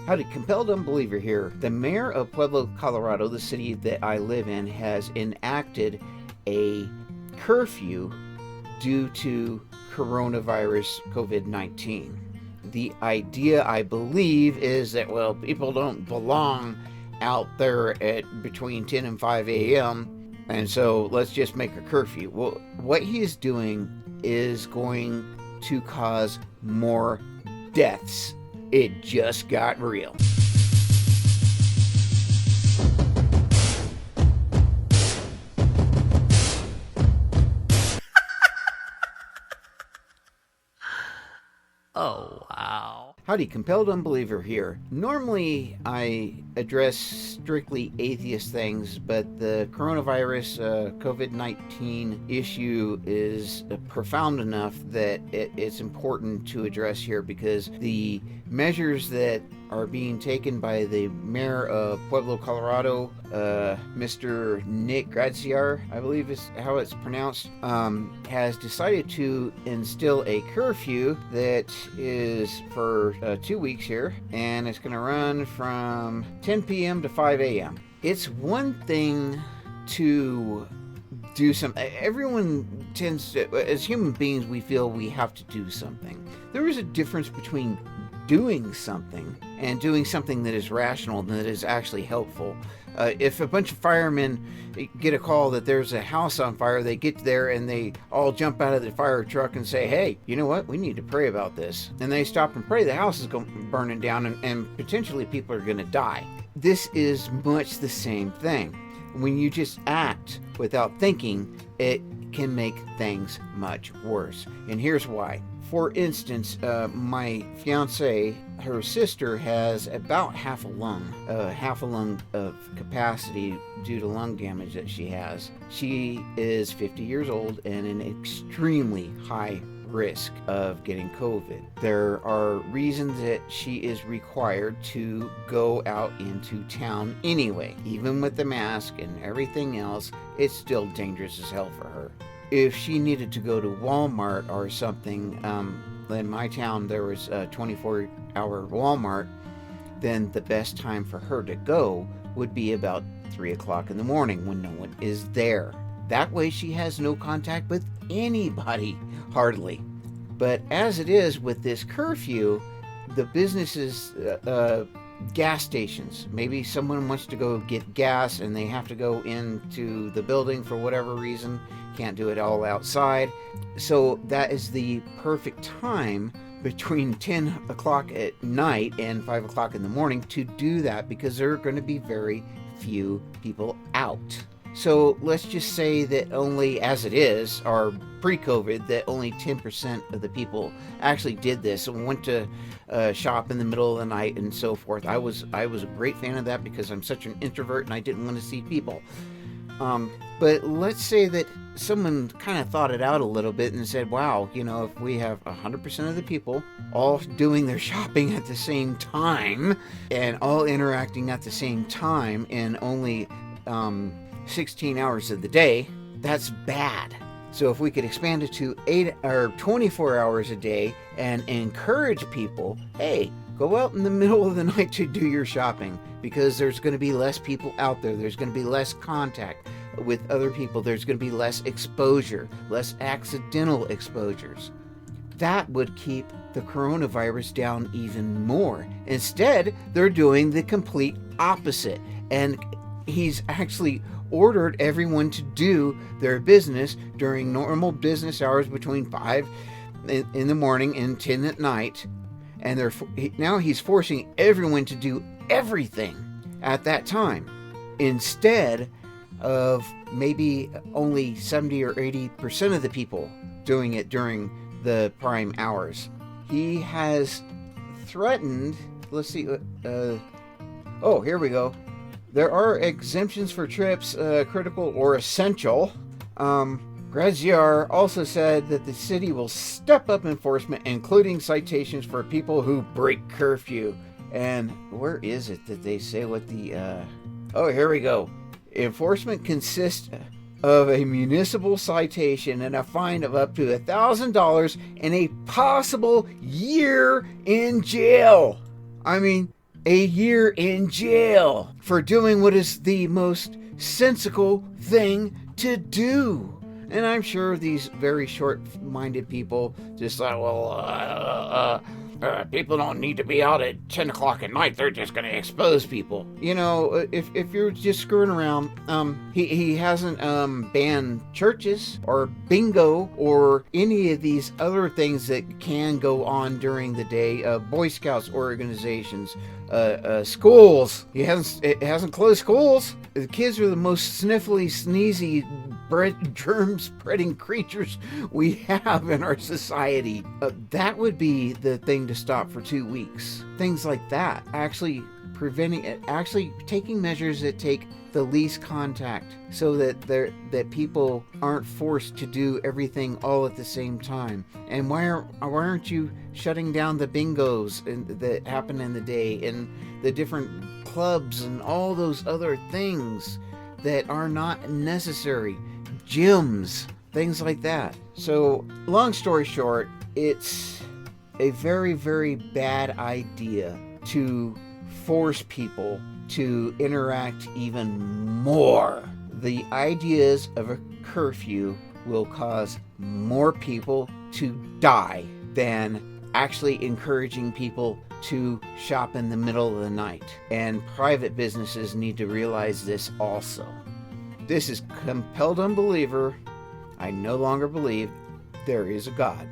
Howdy, compelled unbeliever here. The mayor of Pueblo, Colorado, the city that I live in, has enacted a curfew due to coronavirus COVID-19. The idea, I believe, is that, well, people don't belong out there at between 10 and 5 a.m., and so let's just make a curfew. Well, what he is doing is going to cause more deaths. It just got real. Oh, wow. Howdy, compelled unbeliever here. Normally, I address strictly atheist things, but the coronavirus COVID-19 issue is profound enough that it's important to address here because the measures that are being taken by the mayor of Pueblo, Colorado, Mr. Nick Gradisar, I believe is how it's pronounced, has decided to instill a curfew that is for 2 weeks here, and it's going to run from 10 p.m. to 5 a.m. It's one thing to do something. Everyone tends to, as human beings, we feel we have to do something. There is a difference between doing something and doing something that is rational and that is actually helpful. If a bunch of firemen get a call that there's a house on fire, they get there and they all jump out of the fire truck and say, hey, you know what? We need to pray about this. And they stop and pray. The house is burning down and potentially people are going to die. This is much the same thing. When you just act without thinking, it can make things much worse. And here's why. For instance, my fiance, her sister has about half a lung of capacity due to lung damage that she has. She is 50 years old and in extremely high risk of getting COVID. There are reasons that she is required to go out into town anyway. Even with the mask and everything else, it's still dangerous as hell for her. If she needed to go to Walmart or something, in my town there was a 24-hour Walmart, then the best time for her to go would be about 3 o'clock in the morning when no one is there. That way she has no contact with anybody, hardly. But as it is with this curfew, the businesses, gas stations, maybe someone wants to go get gas and they have to go into the building for whatever reason, can't do it all outside. So that is the perfect time between 10 o'clock at night and 5 o'clock in the morning to do that, because there are going to be very few people out. So let's just say that only, as it is, or pre-COVID, that only 10% of the people actually did this and went to shop in the middle of the night and so forth. I was a great fan of that because I'm such an introvert and I didn't want to see people. But let's say that someone kind of thought it out a little bit and said, wow, you know, if we have 100% of the people all doing their shopping at the same time and all interacting at the same time in only 16 hours of the day, that's bad. So if we could expand it to 8 or 24 hours a day and encourage people, hey, go out in the middle of the night to do your shopping, because there's going to be less people out there. There's going to be less contact with other people. There's going to be less exposure, less accidental exposures. That would keep the coronavirus down even more. Instead, they're doing the complete opposite. And he's actually ordered everyone to do their business during normal business hours between 5 in the morning and 10 at night. And now he's forcing everyone to do everything at that time, instead of maybe only 70 or 80% of the people doing it during the prime hours. He has threatened, let's see, oh, here we go. There are exemptions for trips, critical or essential. Gradisar also said that the city will step up enforcement, including citations for people who break curfew. And where is it that they say what the... Oh, here we go. Enforcement consists of a municipal citation and a fine of up to $1,000 and a possible year in jail. I mean, a year in jail for doing what is the most sensible thing to do. And I'm sure these very short-minded people just like, people don't need to be out at 10 o'clock at night. They're just going to expose people. You know, if you're just screwing around, he hasn't banned churches or bingo or any of these other things that can go on during the day. Boy Scouts organizations, schools. It hasn't closed schools. The kids are the most sniffly, sneezy, germ-spreading creatures we have in our society. That would be the thing to stop for 2 weeks. Things like that. Actually preventing it. Actually taking measures that take the least contact so that people aren't forced to do everything all at the same time. And why aren't you shutting down the bingos that happen in the day and the different clubs and all those other things that are not necessary? Gyms, things like that. So, long story short, it's a very, very bad idea to force people to interact even more. The ideas of a curfew will cause more people to die than actually encouraging people to shop in the middle of the night. And private businesses need to realize this also. This is Compelled Unbeliever. I no longer believe there is a God.